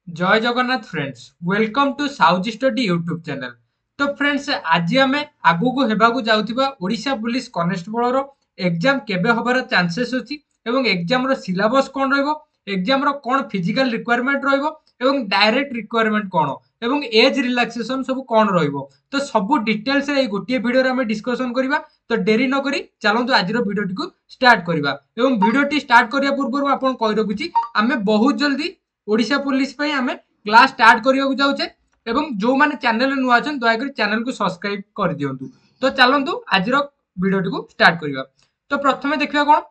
जय Jagannath friends welcome to south study YouTube channel. तो friends आज आम आगू को हेबाकू जाउथिबा ओडिशा पुलिस कनेस्टेबल रो एग्जाम केबे हबार चांसेस अछि एवं एग्जाम रो सिलेबस कोन रहइबो, एग्जाम रो कोन फिजिकल रिक्वायरमेंट रहइबो एवं डायरेक्ट रिक्वायरमेंट कोन एवं एज रिलैक्सेशन सब कोन रहइबो। तो सब डिटेल्स रे गोटे वीडियो रे हम डिस्कशन करिबा। तो देरी न करी चलंतु आज रो वीडियो को स्टार्ट करिबा एवं वीडियो टी स्टार्ट करिया पूर्व आपण कहि रखुची आमे बहुत जल्दी ओडिशा पुलिस पे आम क्लास स्टार्ट करने जाऊे एवं जो मैंने चैनल नुआ अच्छा दयाकोरी चैनल को सब्सक्राइब कर दिंतु। तो चलतु आज वीडियो को स्टार्ट करवा। तो प्रथम देखा कौन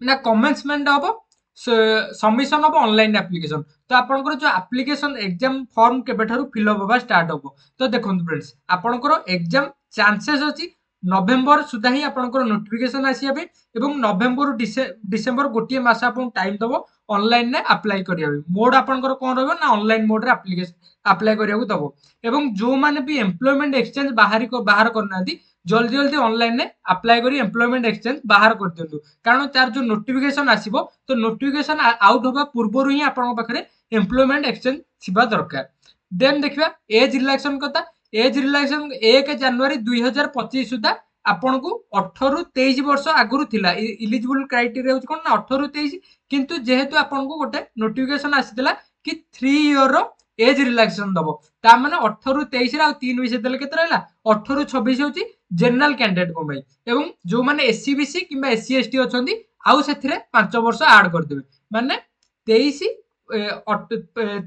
ना कमेंसमेंट हम सबमिशन ऑफ ऑनलाइन एप्लिकेशन। तो आपंकर जो एप्लिकेशन एग्जाम फॉर्म केबे फिलअप होगा स्टार्ट हम। तो देखो फ्रेंड्स आपंकर एग्जाम चांसेस अच्छी नवेम्बर सुधा ही आपंकर नोटिफिकेशन आसिया एवं नवेम्बर डिसेम्बर गोटे मस आप टाइम दब ऑनलाइन रे अप्लाई करिया मोड आपनकर कोन रहबो ना ऑनलाइन मोड रे एप्लीकेशन अप्लाई करिया को दबो। एवं जो माने भी एम्प्लॉयमेंट एक्सचेंज बाहर करनादी जल्दी जल्दी ऑनलाइन रे अप्लाई करी एम्प्लॉयमेंट एक्सचेंज बाहर कर दियंतु, कारण तार जो नोटिफिकेशन आसीबो तो नोटिफिकेशन आउट होबा पूर्वरु ही आपन पाखरे एम्प्लॉयमेंट एक्सचेंज छिबा दरकार। देन देखिबा एज रिलैक्सेशन कथा। एज रिलैक्सेशन 1 जनवरी 2025 सुधा आपन को 18 रु 23 वर्ष आगुरु थिला इलिजिबल क्राइटेरिया होच कोन ना 18 रु 23, किंतु जेहेतु आपन को गोटे नोटिफिकेशन आसीथिला कि 3 इयर रो एज रिलैक्सेशन दबो ता माने 18 रु 23 रे आ 3 विषय देले केते रहला 18 रु 26 होची जनरल कैंडिडेट को भाई एवं जो माने एससी बीसी किबा एससी एसटी अछंती आउ सेथिरे 5 वर्ष ऐड कर देबे माने 23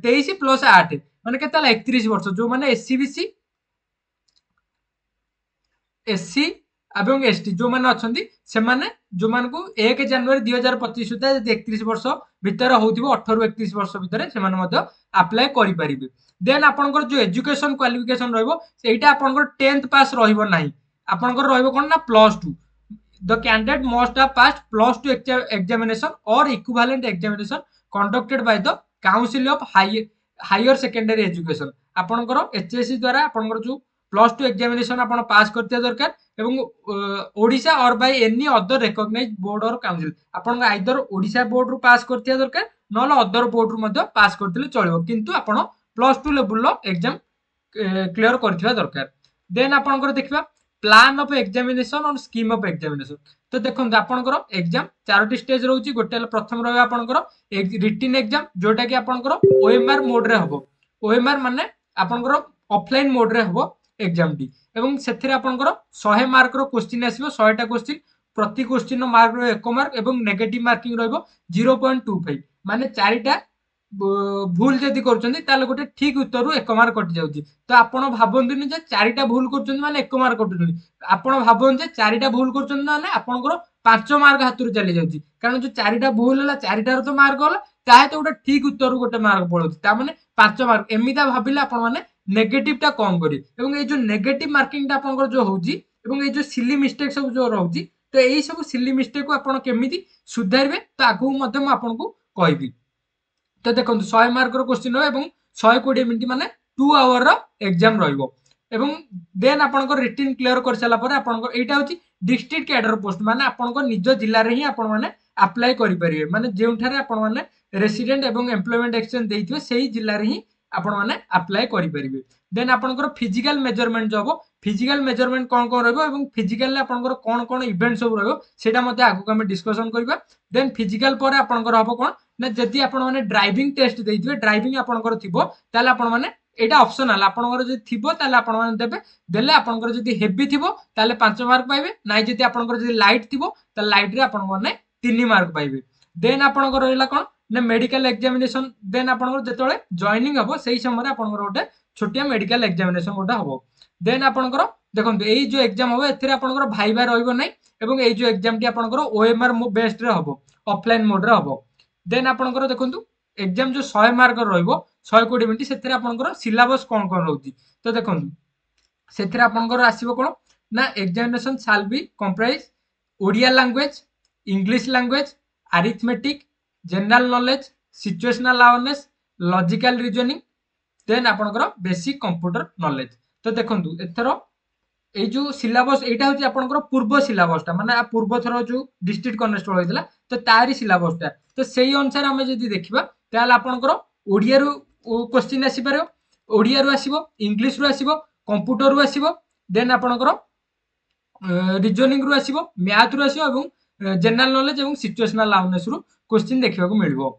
23 प्लस 8 माने केते हला 31 वर्ष जो माने एससी बीसी एससी एवं एसटी जो मैंने अच्छा से माने जो मान को 1 जनवरी 2025 सुधा 31 वर्ष भितर होतिबो 18 रु 31 वर्ष भितर से माने मध्य अप्लाई करि परिबे। देन आपनकर जो एजुकेशन क्वालिफिकेशन रहइबो सेटा आपनकर 10th पास रहइबो नाही, आपनकर रहइबो कोन ना +2। The candidate must have passed +2 examination और equivalent examination conducted by the council of higher secondary education. आपनकर एचएससी द्वारा आपनकर जो +2 एग्जामिनेशन आपण पास करते दरकार एवं Odisha or by any other recognised board or council आपण आइदर ओडिशा बोर्ड रु पास करते दरकार नले अदर बोर्ड रु मध्य पास करथिले चलिबो, किंतु आपण +2 लेवल रो एग्जाम क्लियर करथिबा दरकार। देन आपनकर देखिबा प्लान ऑफ एग्जामिनेशन और स्कीम ऑफ एग्जामिनेशन। तो देखंत आपनकर एग्जाम चारोटी स्टेज रहउची। गोटे प्रथम रहबा आपनकर रिटन एग्जाम जोटा कि आपनकर ओएमआर मोड रे हबो। ओएमआर माने आपनकर ऑफलाइन मोड रे हबो एग्जाम टी एवं सेथिरे आपनकर 100 मार्क रो क्वेश्चन आसीबो 100 टा क्वेश्चन प्रति क्वेश्चन मार्क रो 1 मार्क एवं नेगेटिव मार्किंग रहइबो 0.25 माने चारिटा भूल जदि करछन्ती ताले गोटे ठीक उत्तर रु 1 मार्क कटि जाउची। तो आपण भाबंतुनी जे चारिटा भूल करछन्ती माने 1 मार्क कटुची, आपण भाबन जे चारिटा भूल करछन्ती माने आपनकर 5 मार्क हाथ रु चली जाउची, कारण जो चारिटा भूल होला चारिटा रो तो मार्क होला ताहे तो गोटे ठीक उत्तर रु गोटे मार्क पळौची ता माने 5 मार्क एमिता भाबिले आपण माने नेगेटिव टा कम करी एवं ये जो नेगेटिव मार्किंग टा आपनकर जो होउची एवं ये जो सिली मिस्टेक सब जो रहउची तो एई सब सिली मिस्टेक को आपण केमिति सुधारबे तो आगु मध्ये म आपनको कहबी। तो देखो 100 मार्क रो क्वेश्चन हो एवं 120 मिनिट माने 2 आवर रो एग्जाम रहइबो एवं देन आपनको रिटन क्लियर कर साला पर आपनको एटा होची डिस्ट्रिक्ट कैडर पोस्ट माने आपनको निज जिल्ला रे ही आपण माने अप्लाई करि परिबे माने जेउठारे आपण माने रेसिडेंट एवं एम्प्लॉयमेंट एक्सचेंज देइथिबे सेही जिल्ला रे ही आपण माने अप्लाई करि परिबे। देन आपनकर फिजिकल मेजरमेंट जो हबो फिजिकल मेजरमेंट कोन कोन रहबो एवं फिजिकल आपनकर कोन कोन इवेंट सब रहबो सेटा मध्ये आगु हम डिस्कशन करबा। देन फिजिकल पर आपनकर हबो कोन ना जदि आपण माने ड्राइविंग टेस्ट देइथिबे ड्राइविंग आपनकर थिबो ताले आपण माने एटा ऑप्शनल आपनकर जदि थिबो ताले आपण माने देबे देले आपनकर जदि हेवी थिबो ताले 5 मार्क पाइबे नाइ जदि आपनकर जदि लाइट थिबो ताले लाइट रे आपण माने 3 मार्क पाइबे। देन आपनकर रहला कोन ना मेडिकल एग्जामिनेशन। देन आपनकर जतले जॉइनिंग हबो सेही समय आपनकर गोटे छोटिया मेडिकल एग्जामिनेशन गोटे हबो। देन आपनकर देखंतु एई जो एग्जाम हबो एथिरे आपनकर भाइबा रहइबो नै एवं एई जो एग्जाम टी आपनकर ओएमआर बेस्ड रे हबो ऑफलाइन मोड रे हबो। देन आपनकर देखंतु एग्जाम जो 100 मार्क रहइबो 120 मिनिट सेथिरे आपनकर सिलेबस कोन कोन रहउची। तो देखंतु सेथिरे आपनकर आसीबो कोन ना examination shall be comprise Odia language English language arithmetic general knowledge situational awareness logical reasoning then आपनकर बेसिक कंप्यूटर नॉलेज। तो देखंतु एथरो ए जो सिलेबस एटा होची आपनकर पूर्व सिलेबस ता माने पूर्व थरो जो डिस्ट्रिक्ट कनेस्टेबल होइतला तो तारी सिलेबस ता तो सेही अनुसार हम जदी देखिबा ताल आपनकर ओडिया रु क्वेश्चन आसीपर ओडिया रु आसीबो इंग्लिश रु आसीबो कंप्यूटर रु आसीबो देन आपणकर रिजनिंग रु आसीबो मैथ रु आसीबो एवं जनरल नॉलेज एवं सिचुएशनल अवेयरनेस रु क्वेश्चन देखिबा को मिलबो।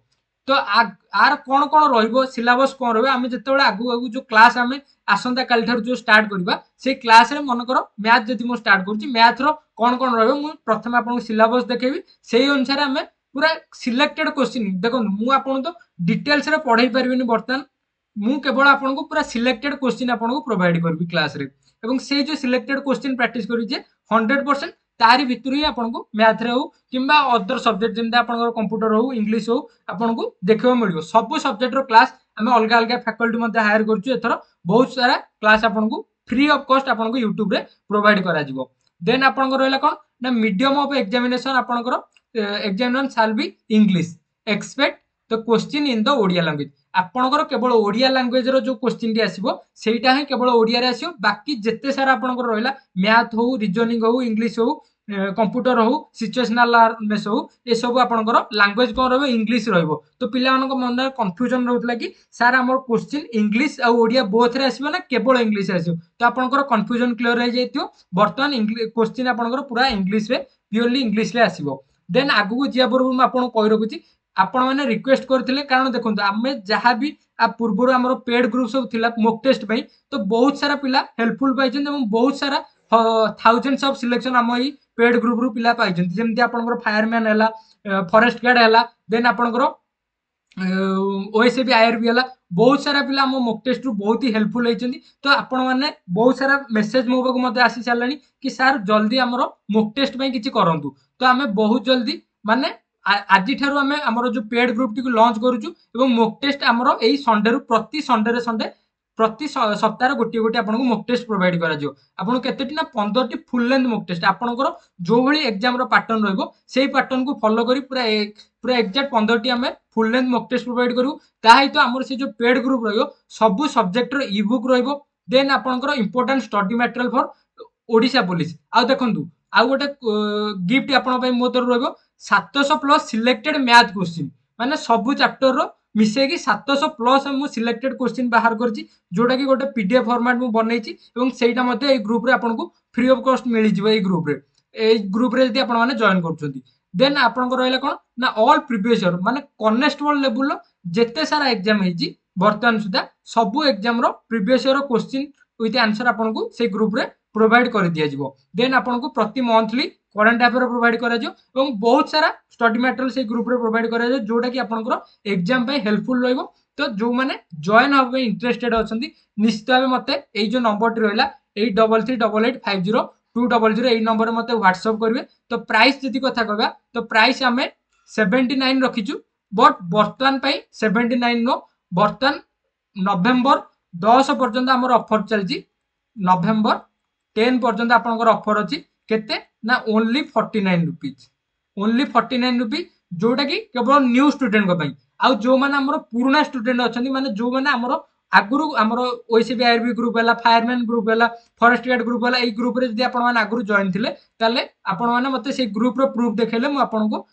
तो आर कोन कोन रहिबो सिलेबस कोन रहबो आमे जतेबेला आगु आगु जो क्लास आमे आसंता काल ठार जो स्टार्ट करबा से क्लास रे मन करो मैथ जदि मो स्टार्ट करूची मैथ रो कोन कोन रहबो मु प्रथम आपन सिलेबस देखेबी सेही अनुसार आमे पूरा सिलेक्टेड क्वेश्चन देखो मु आपन तो डिटेल्स रे पढाई परबिनी बर्तन मु केवल आपन को पूरा सिलेक्टेड क्वेश्चन आपन को प्रोवाइड करबी क्लास रे एवं से जो सिलेक्टेड क्वेश्चन प्रैक्टिस करी जे 100% तारी भितर ही आपन को मैथ रे हो किंबा अदर सब्जेक्ट जेंदा आपन कंप्यूटर हो इंग्लिश हो आपन को देखिबो मिलियो सब सब्जेक्ट रो क्लास आमे अलग अलग फैकल्टी मध्ये हायर करछु एथरो बहुत सारा क्लास आपन को फ्री ऑफ कॉस्ट आपन को YouTube रे प्रोवाइड करा जिवो। देन आपन को रहला कोन ना मीडियम ऑफ एग्जामिनेशन आपन को examination shall be English expect the question in the Odia language आपनकर केवल ओडिया लैंग्वेज रो जो क्वेश्चन टी आसीबो सेटा ही केवल ओडिया रे आसीबो बाकी जत्ते सारा आपनकर रहला मैथ हो रीजनिंग हो इंग्लिश हो कंप्यूटर हो सिचुएशनल अवेयरनेस हो ए सब आपनकर लैंग्वेज कोन रहबो इंग्लिश रहबो। तो पिला मानक मन कंफ्यूजन रहउतला कि सर हमर क्वेश्चन इंग्लिश आ ओडिया बोथ रे आसीबो ना केवल इंग्लिश आसीबो तो आपनकर कंफ्यूजन क्लियर हो जाइतियो वर्तमान इंग्लिश क्वेश्चन आपनकर पूरा इंग्लिश रे प्योरली इंग्लिश रे आसीबो। देन आगु को जिया पूर्व मैं आपन कहि रखुची आपण माने रिक्वेस्ट करथिले कारण देखंतु आमे जहां भी आ पूर्व हमर पेड ग्रुप सब थिला मॉक टेस्ट पई तो बहुत सारा पिला हेल्पफुल पाइछन एवं बहुत सारा थाउजेंड्स ऑफ सिलेक्शन हम ई पेड ग्रुप रु पिला पाइछन जेमति आपनकर फायरमैन हैला फॉरेस्ट गार्ड हैला देन आपनकर ओएसबी आईआरबी हैला बहुत सारा पिला हम मॉक टेस्ट रु बहुत ही हेल्पफुल होइछन। तो आपण माने बहुत सारा मेसेज मो पाक मते आसी सालानी कि सर जल्दी हमर मॉक टेस्ट पई किछि करंतु तो आमे बहुत जल्दी माने आज ठारू आमे हमर जो पेड ग्रुप टी को लॉन्च करूछु एवं मॉक टेस्ट हमर एई संडे रु प्रति संडे रे संडे प्रति सप्ताह गोटे गोटे आपन को मॉक टेस्ट प्रोवाइड करा जियो आपन केतेटी ना 15 टी फुल लेंथ मॉक टेस्ट आपनकर जो भली एग्जाम रो पैटर्न रहबो सेही पैटर्न को फॉलो करी पूरा एग्जैक्ट 15 टी हमें full length mock test provide करू ताही तो हमर से जो पेड ग्रुप रहयो सब सब्जेक्ट रो ई बुक रहबो देन आपनकर important study material for Odisha police आ देखंतु आ गोटे गिफ्ट आपन पई मो तरफ रहबो 700 प्लस सिलेक्टेड मैथ क्वेश्चन माने सब चैप्टर रो मिसे की 700 प्लस हम सिलेक्टेड क्वेश्चन बाहर करछि जोटा की गोटे पीडीएफ फॉर्मेट मु बनैछि एवं सेटा मध्ये ए ग्रुप रे आपन को फ्री ऑफ कॉस्ट मिलि जिवो ए ग्रुप रे यदि आपन माने जॉइन करछंती देन आपन को रहला कोन ना ऑल प्रीवियस ईयर माने कांस्टेबल लेवल रो जत्ते सारा एग्जाम हेछि वर्तमान सुधा सब एग्जाम रो प्रीवियस ईयर रो क्वेश्चन विथ आंसर आपन को से ग्रुप रे प्रोवाइड कर दिया जिवो देन आपन को प्रति मंथली करंट अफेयर प्रोवाइड करा जो एवं बहुत सारा स्टडी मटेरियल से ग्रुप रे प्रोवाइड करा जो जोटा कि आपनकर एग्जाम पे हेल्पफुल रहइबो। तो जो माने जॉइन होबे इंटरेस्टेड अछंती निश्चित भाबे मते एई जो नंबर टी रहला 833850 एई नंबर रे मते व्हाट्सएप करबे। तो प्राइस जदी कथा कहबा तो प्राइस हमें 79 रखिचु बट वर्तमान पई 79 नो वर्तमान नवंबर 10 पर्यंत हमर ऑफर चलजी नवंबर 10 पर्यंत आपनकर ऑफर अछि केते ना ओनली 49 रुपीज ओनली 49 रुपीज जोटा कि केवल न्यू स्टूडेंट को पई आ जो माने हमर पुराना स्टूडेंट अछंती माने जो माने हमर आगुरु हमर ओएसबी आईआरबी ग्रुप हैला फायरमैन ग्रुप हैला फॉरेस्ट गार्ड ग्रुप हैला ए ग्रुप रे जदी आपण माने आगुरु जॉइन थिले ताले आपण माने मते से ग्रुप रो प्रूफ देखेले मु आपण को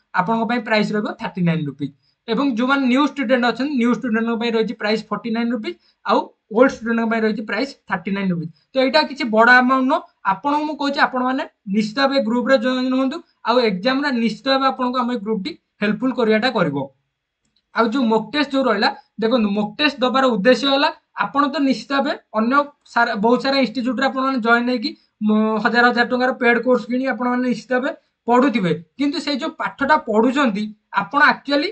पई प्राइस रहबो 39 रुपीज एवं जो माने न्यू स्टूडेंट अछन न्यू स्टूडेंट को पई रहिछि प्राइस 49 रुपीज आ ओल्ड स्टूडेंट को पई रहिछि प्राइस 39 रुपीज। तो एटा किछि बडा अमाउंट नो आपण मु कहछि आपण माने निश्चित भाबे ग्रुप रे जॉइन होंतु आ एग्जाम रे निश्चित भाबे आपण को हम ग्रुप टी हेल्पफुल करियाटा करबो। आ जो मॉक टेस्ट जो रहला देखो मॉक टेस्ट दबार उद्देश्य होला आपण तो निश्चित भाबे अन्य बहुत सारा इंस्टीट्यूट रे आपण माने जॉइन नै कि हजार हजार टंकार पेड कोर्स किनी आपण माने निश्चित भाबे पढुथिबे किंतु से जो पाठटा पढुचंती आपण एक्चुअली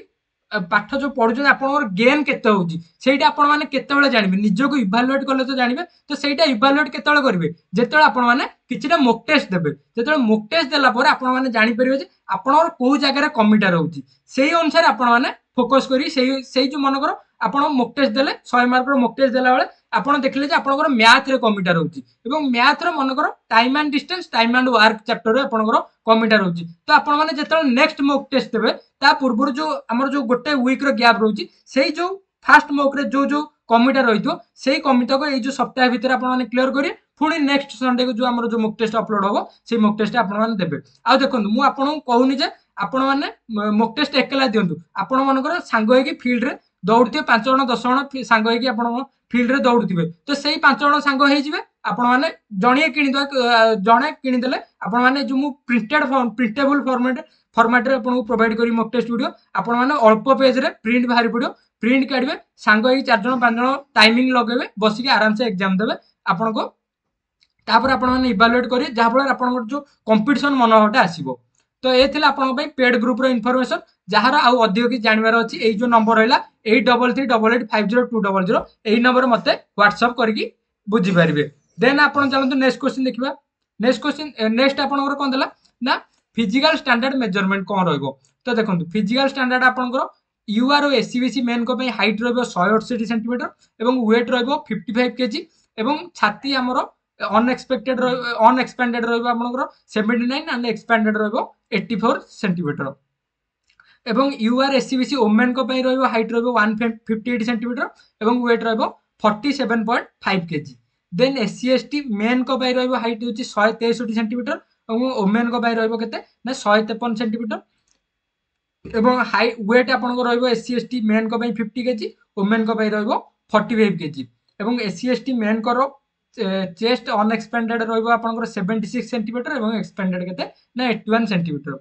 पाठ जो पढुचंती आपण गेन केते होउची सेटा आपण माने केते बेले जानिबे निजो को इवैल्यूएट करले तो जानिबे। तो सेटा इवैल्यूएट केते बेले करिवे जेतेले आपण माने किछिटा मॉक टेस्ट देबे जेतेले मॉक टेस्ट देला पर आपण माने जानि परिबे जे आपण को जागा रे कमिटा रहउची सेही अनुसार आपण माने फोकस करी सेही जो मन करो आपण मॉक टेस्ट देले 100 मार्क रो मॉक टेस्ट देला बेले आपण देखले जे आपनकर मैथ रे कमिटा रहउची एवं मैथ रो मन करो time and distance time and work chapter रे आपनकर कमिटा रहउची। तो आपण माने जेतेले नेक्स्ट मॉक टेस्ट देबे ता पूर्व जो हमर जो गोटे वीक रो गैप रहउची सेही जो फर्स्ट मॉक रे जो कमिटा रहितो सेही कमिटा को ए जो सप्ताह भीतर आपण माने क्लियर करी पुणी नेक्स्ट संडे को जो हमर जो मॉक टेस्ट अपलोड होबो से मॉक टेस्ट आपण माने देबे। आ देखंतु मु आपण कहूनी जे आपण माने मॉक टेस्ट एकला दियंतु आपण मानकर सांग होई कि फील्ड रे दौड़े 5 जन 10 जन सांग होगी आप फिल्ड रे दौड़े तो से 5 जन सांग हो आपण मैंने जड़े जड़े किणीदे आपण मैंने जो मु प्रिंटेबल फॉर्मेट आपको प्रोवाइड करी मॉक टेस्ट वीडियो आपण मैंने अल्प पेज रे प्रिंट बाहरी पड़ो प्रिंट काढ़े सांग हो 4 जन 5 जन टाइमिंग लगे बसिक आराम से एग्जाम देवे आपण को तापर आपण मैंने इवालुएट करेंगे जहाँफल आप जो कंपिटिशन मनोभावटा आसो तो ये थे आप पेड ग्रुप इनफॉरमेशन जार आउ अधिक कि जानवर अच्छी यही जो नंबर रहा 8338850200 यही नंबर मत व्हाट्सअप करके बुझीपारे देन आप चलते नेक्स्ट क्वेश्चन देखा नेक्स्ट क्वेश्चन नेक्स्ट आप कौन देला ना फिजिकल स्टैंडर्ड मेजरमेंट कौन रहिबो तो देखो फिजिकल स्टैंडर्ड आपंकर यूआर और एससीबीसी मेन को हाइट रो 168 सेंटीमीटर एवं वेट रो 55 केजी एवं छाती आमर अनएक्सपेंडेड रहा 79 एंड एक्सपेंडेड रहा 84 सेंटीमीटर एवं यूआर एससीबीसी ओमेन को हाइट रो 158 सेंटीमीटर एवं वेट रो 47.5 KG then SC ST men को हाइट होची 163 सेंटीमीटर और ओमेन को रहिबो केते ना 153 सेंटीमीटर एवं हाई वेट आपन को रहिबो एससी एसटी मेन को 50 केजी ओमेन को रहिबो 45 केजी एवं एससी एसटी मेन को चेस्ट अनएक्सपेंडेड रहिबो आपन को 76 सेंटीमीटर एवं एक्सपेंडेड केते ना 81 centimetre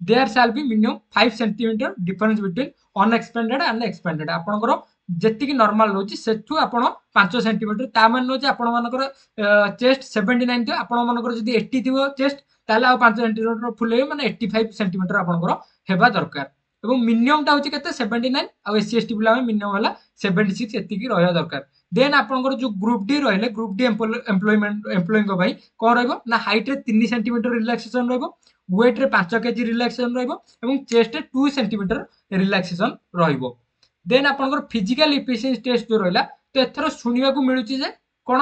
there shall be minimum 5 centimetre difference between unexpanded and expanded आपन को जेतिकी नॉर्मल रोची सेठू आपण 5 सेंटीमीटर ता मान नो जे आपण मानकर चेस्ट 79 थियो आपण मानकर जदी 80 थियो चेस्ट ताले आ 5 सेंटीमीटर फुले माने 85 सेंटीमीटर आपनकर हेबा दरकार एवं मिनिमम टा होची केते 79 आ एससी एसटी बुला मिनिमम वाला 76 एतिकी रहया दरकार देन आपनकर जो ग्रुप डी रहले ग्रुप डी एम्प्लॉयिंग को भाई कोन रहबो ना हाइट रे 3 सेंटीमीटर रिलैक्सेशन रहबो वेट रे 5 केजी रिलैक्सेशन रहबो एवं चेस्ट रे 2 सेंटीमीटर रिलैक्सेशन रहबो देन आपनकर फिजिकल एफिशिएंसी टेस्ट जो रहला तो एथरो सुनिबा को मिलुची जे कोन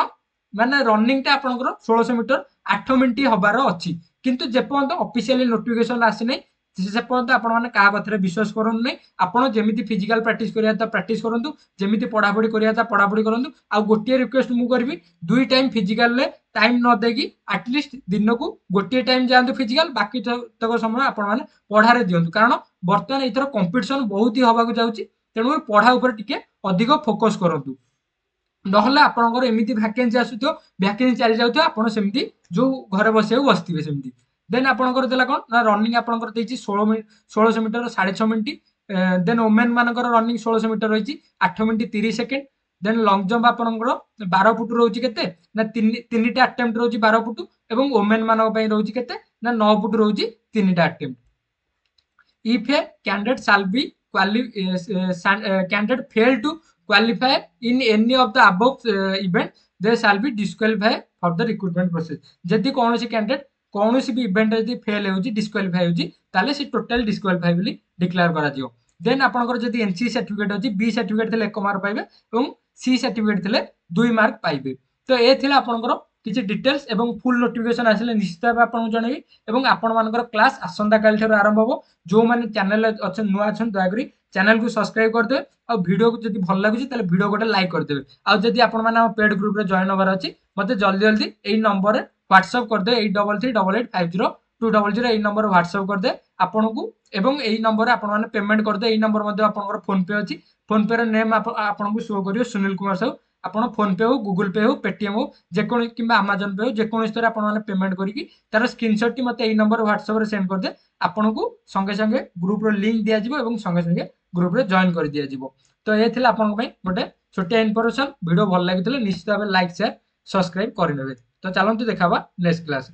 माने रनिंग टा आपनकर 1600 मीटर 8 मिनिट हबार अछि किंतु जे पर्यंत ऑफिशियली नोटिफिकेशन आसी नै से पर्यंत आपण माने का कथरे विश्वास करन नै आपण जेमिति फिजिकल प्रैक्टिस करिया ता प्रैक्टिस करंतु जेमिति पढापढी करिया ता पढापढी करंतु आ गोटिए रिक्वेस्ट मु करबी दुई टाइम फिजिकल ले टाइम न देगी एटलीस्ट दिन को गोटिए टाइम जांतु फिजिकल बाकी तक समय आपण माने पढारे दियंतु कारण वर्तमान इथर कंपटीशन बहुत ही हबा को जाउची तेणु पढ़ा उपर टिके अधिक फोकस करंतु नहले आपनकर एमिति वैकेंसी आसुतो वैकेंसी चली जाउतो आपण सेमिति जो घरे बसे बसतिबे सेमिति देन आपनकर देला कोन ना रनिंग आपनकर देछि 1600 मीटर 6.5 मिनिट देन ओमेन मानकर रनिंग 1600 मीटर रहिछि 8 minute 30 second then long jump आपनकर 12 फुट रहउछि केते ना तीनटा अटेम्प्ट रहउछि 12 फुट एवं ओमेन मानक पई रहउछि केते ना 9 फुट रहउछि तीनटा attempt if a candidate shall be candidate fail to qualify in any of the above event they shall be disqualified for the recruitment process जदि कौन सी कैंडिडेट कौन सी भी इवेंट जदि फेल होउची डिस्क्वालिफाई होउची ताले से टोटल डिस्क्वालिफाई बोली डिक्लेयर करा दियो देन आपनकर जदि एनसी सर्टिफिकेट होची बी सर्टिफिकेट थिले 1 मार्क पाइबे एवं सी सर्टिफिकेट थिले 2 मार्क पाइबे तो ए थिला आपनकर किछि डिटेल्स एवं फुल नोटिफिकेशन आसिले निश्चित भाबे आपन जणेबी एवं आपन मानकर क्लास आसंता काल ठर आरंभ हो जो माने चैनल अछन नुआ अछन दया करी चैनल को सब्सक्राइब कर दे और वीडियो को जदि भल लागुची ताले वीडियो गोटे लाइक कर देबे आ जदि आपन माने हम पेड ग्रुप रे जॉइन होबार अछि मते जल्दी जल्दी एई नंबर रे व्हाट्सएप कर दे 8338850200 एई नंबर व्हाट्सएप कर दे आपन को एवं एई नंबर आपन माने पेमेंट कर दे एई नंबर मध्ये आपन फोन पे अछि फोन पे रे नेम आपन को शो करियो सुनील कुमार साहू आपन फोन पे हो गूगल पे हो पेटीएम हो जेकोन किबा अमेज़न पे हो जेकोन स्तर आपन माने पेमेंट करिकि तार स्क्रीनशॉट टी मते एई नंबर व्हाट्सएप रे सेंड कर दे आपन को संगे संगे ग्रुप रो लिंक दिया जिवो एवं संगे संगे ग्रुप रे जॉइन कर दिया जिवो तो ए थिला आपन पई गोटे छोटे इन्फॉर्मेशन वीडियो भल लागितले निश्चित भाबे लाइक शेयर सब्सक्राइब करि नेबे तो चलंतु देखाबा नेक्स्ट क्लास